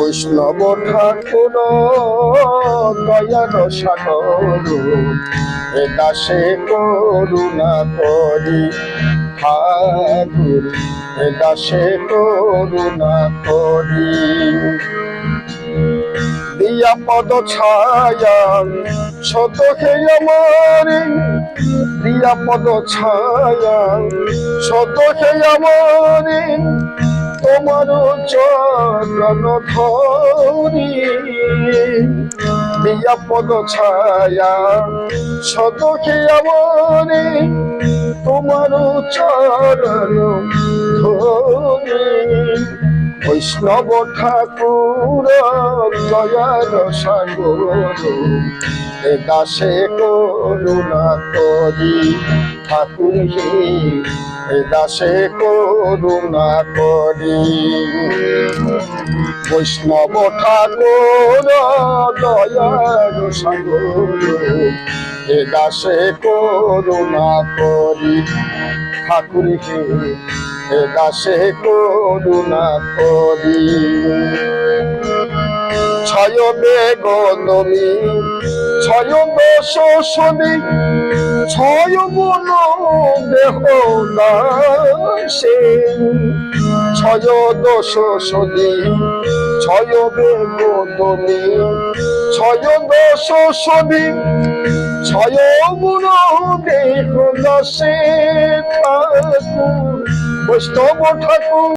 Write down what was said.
বৈষ্ণব ঠাকুর দয়ার সাগর এ দাসে করুণা করি ঠাকুর এ দাসে করুণা করি দিয়া পদ ছায়া শত হে আমার দিয়া পদ ছায়া শত হে আমার তোমার চরণ ধরি দিয়া পদ ছায়া শত হে আমার তোমার চরণ ধরি বৈষ্ণব ঠাকুর দয়ার সাগর এ দাসে করুণা করি ঠাকুর হে এ দাসে করুণা করি বৈষ্ণব ঠাকুর দয়ার সাগর এ দাসে করুণা করি ঠাকুর হে এ দাসে করুণা করি ছয় বেগনমি ছয় দশ শনি ছয় বন দেহ দাসে ছয় দশ শনি ছয় বেগনমি ছয় দশ শনি ছয় গুণ দেহ দাসে ঠাকুর বৈষ্ণব ঠাকুর